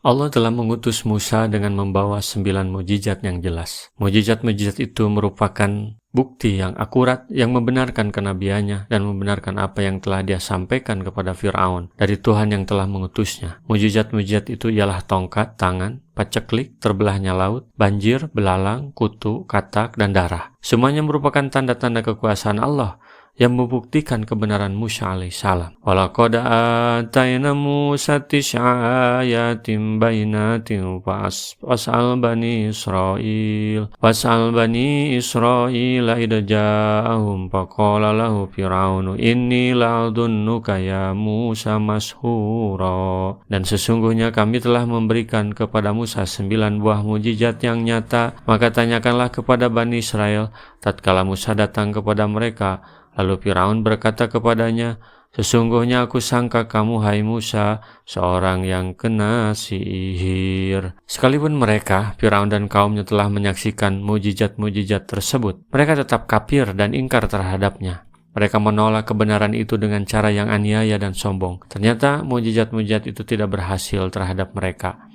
Allah telah mengutus Musa dengan membawa 9 mukjizat yang jelas. Mukjizat-mukjizat itu merupakan bukti yang akurat yang membenarkan kenabiannya dan membenarkan apa yang telah dia sampaikan kepada Fir'aun dari Tuhan yang telah mengutusnya. Mukjizat-mukjizat itu ialah tongkat, tangan, paceklik, terbelahnya laut, banjir, belalang, kutu, katak, dan darah. Semuanya merupakan tanda-tanda kekuasaan Allah yang membuktikan kebenaran Musa alaihissalam. Walaqad atayna Musa tis'a ayatin bayyinatin fas'al bani Israil idza ja'ahum faqala lahu fir'aunu inni la'adunnuka ya Musa mashura. Dan sesungguhnya kami telah memberikan kepada Musa 9 buah mukjizat yang nyata, maka tanyakanlah kepada Bani Israel tatkala Musa datang kepada mereka. Lalu Firaun berkata kepadanya, sesungguhnya aku sangka kamu, hai Musa, seorang yang kena sihir. Sekalipun mereka, Firaun dan kaumnya telah menyaksikan mukjizat-mukjizat tersebut, mereka tetap kafir dan ingkar terhadapnya. Mereka menolak kebenaran itu dengan cara yang aniaya dan sombong. Ternyata mukjizat-mukjizat itu tidak berhasil terhadap mereka.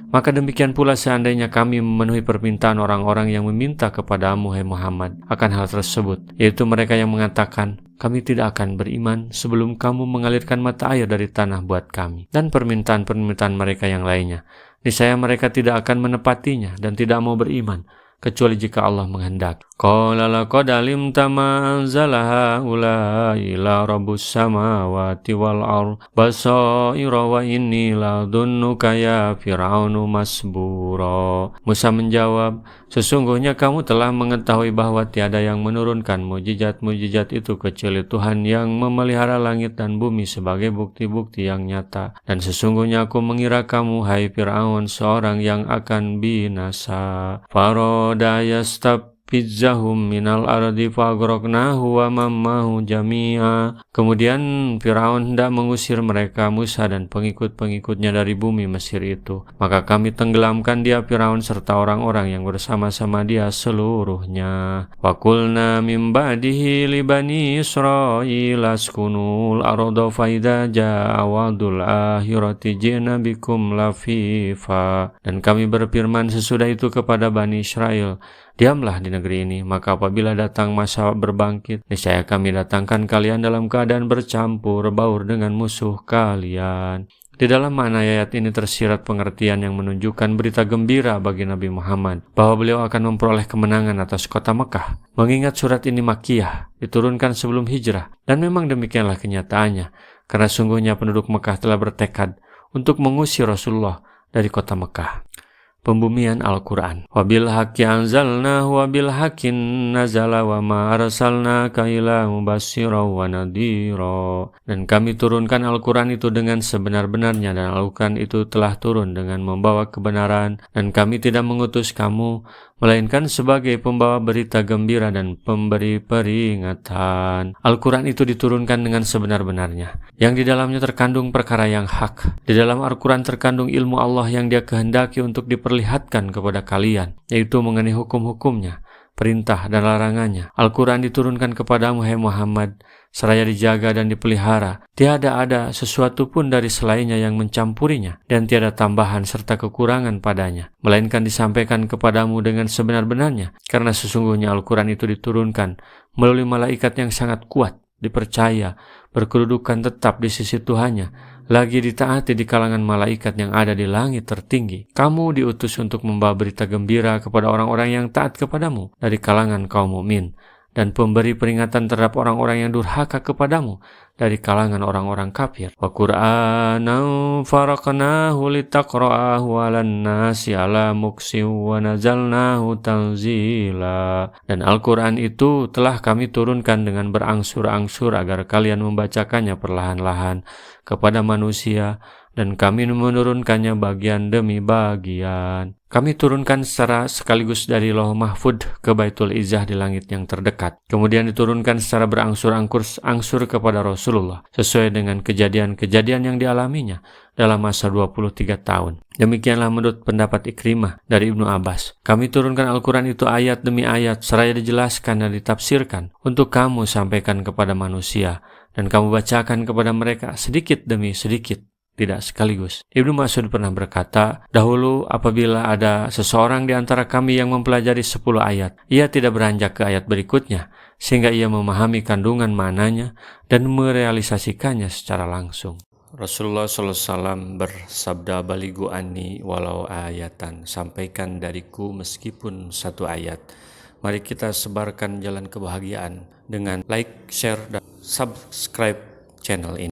Maka demikian pula seandainya kami memenuhi permintaan orang-orang yang meminta kepadamu, hai Muhammad, akan hal tersebut, yaitu mereka yang mengatakan, kami tidak akan beriman sebelum kamu mengalirkan mata air dari tanah buat kami, dan permintaan-permintaan mereka yang lainnya. Niscaya mereka tidak akan menepatinya dan tidak mau beriman, kecuali jika Allah menghendaki. Qala laqad alimta ma anzala haula'i illa rabbus samawati wal ardh basaira wa inni ladunnuka ya fir'aunu masbura. Musa menjawab, sesungguhnya kamu telah mengetahui bahwa tiada yang menurunkan mukjizat-mukjizat itu kecuali Tuhan yang memelihara langit dan bumi sebagai bukti-bukti yang nyata. Dan sesungguhnya aku mengira kamu, hai Fir'aun, seorang yang akan binasa. Faroda yastafizzahum minal ardi faghraqnahu wa mammahu jami'a. Kemudian Firaun hendak mengusir mereka, Musa dan pengikut-pengikutnya dari bumi Mesir itu. Maka kami tenggelamkan dia, Firaun, serta orang-orang yang bersama-sama dia seluruhnya. Wa qulna min ba'dihi li bani Israil askunul arda fa idza jaa wa'dul akhirati ji'na bikum lafifa. Dan kami berfirman sesudah itu kepada Bani Israel, diamlah di negeri ini, maka apabila datang masa berbangkit, niscaya kami datangkan kalian dalam keadaan bercampur baur dengan musuh kalian. Di dalam makna ayat ini tersirat pengertian yang menunjukkan berita gembira bagi Nabi Muhammad bahwa beliau akan memperoleh kemenangan atas kota Mekah. Mengingat surat ini Makkiyah, diturunkan sebelum hijrah, dan memang demikianlah kenyataannya, karena sungguhnya penduduk Mekah telah bertekad untuk mengusir Rasulullah dari kota Mekah. Pembumian Al-Quran. Wabil haqqi anzalnahu wabil haqqin nazala wa ma arsalnaka illa mubasysyiran wa nadhira. Dan kami turunkan Al-Quran itu dengan sebenar-benarnya, dan Al-Quran itu telah turun dengan membawa kebenaran, dan kami tidak mengutus kamu melainkan sebagai pembawa berita gembira dan pemberi peringatan. Al-Quran itu diturunkan dengan sebenar-benarnya, yang di dalamnya terkandung perkara yang hak. Di dalam Al-Quran terkandung ilmu Allah yang Dia kehendaki untuk diperlihatkan kepada kalian, yaitu mengenai hukum-hukumnya, perintah dan larangannya. Al-Quran diturunkan kepadamu, hai Muhammad, seraya dijaga dan dipelihara. Tiada ada sesuatu pun dari selainnya yang mencampurinya, dan tiada tambahan serta kekurangan padanya, melainkan disampaikan kepadamu dengan sebenar-benarnya, karena sesungguhnya Al-Quran itu diturunkan melalui malaikat yang sangat kuat, dipercaya, berkedudukan tetap di sisi Tuhannya, lagi ditaati di kalangan malaikat yang ada di langit tertinggi. Kamu diutus untuk membawa berita gembira kepada orang-orang yang taat kepadamu dari kalangan kaum mukmin, dan pemberi peringatan terhadap orang-orang yang durhaka kepadamu dari kalangan orang-orang kafir. Wa Qur'anan faraqnahu litaqra'ahu 'alan nasi 'ala muksin wa nazalnahu tanzila. Dan Al-Quran itu telah kami turunkan dengan berangsur-angsur agar kalian membacakannya perlahan-lahan kepada manusia, dan kami menurunkannya bagian demi bagian. Kami turunkan secara sekaligus dari Lauh Mahfud ke Baitul Izzah di langit yang terdekat. Kemudian diturunkan secara berangsur-angsur kepada Rasulullah, sesuai dengan kejadian-kejadian yang dialaminya dalam masa 23 tahun. Demikianlah menurut pendapat Ikrimah dari Ibnu Abbas. Kami turunkan Al-Quran itu ayat demi ayat, seraya dijelaskan dan ditafsirkan untuk kamu sampaikan kepada manusia, dan kamu bacakan kepada mereka sedikit demi sedikit tidak sekaligus. Ibnu Mas'ud pernah berkata, dahulu apabila ada seseorang di antara kami yang mempelajari 10 ayat, ia tidak beranjak ke ayat berikutnya, sehingga ia memahami kandungan maknanya dan merealisasikannya secara langsung. Rasulullah SAW bersabda, baligu anni walau ayatan, sampaikan dariku meskipun satu ayat. Mari kita sebarkan jalan kebahagiaan dengan like, share, dan subscribe channel ini.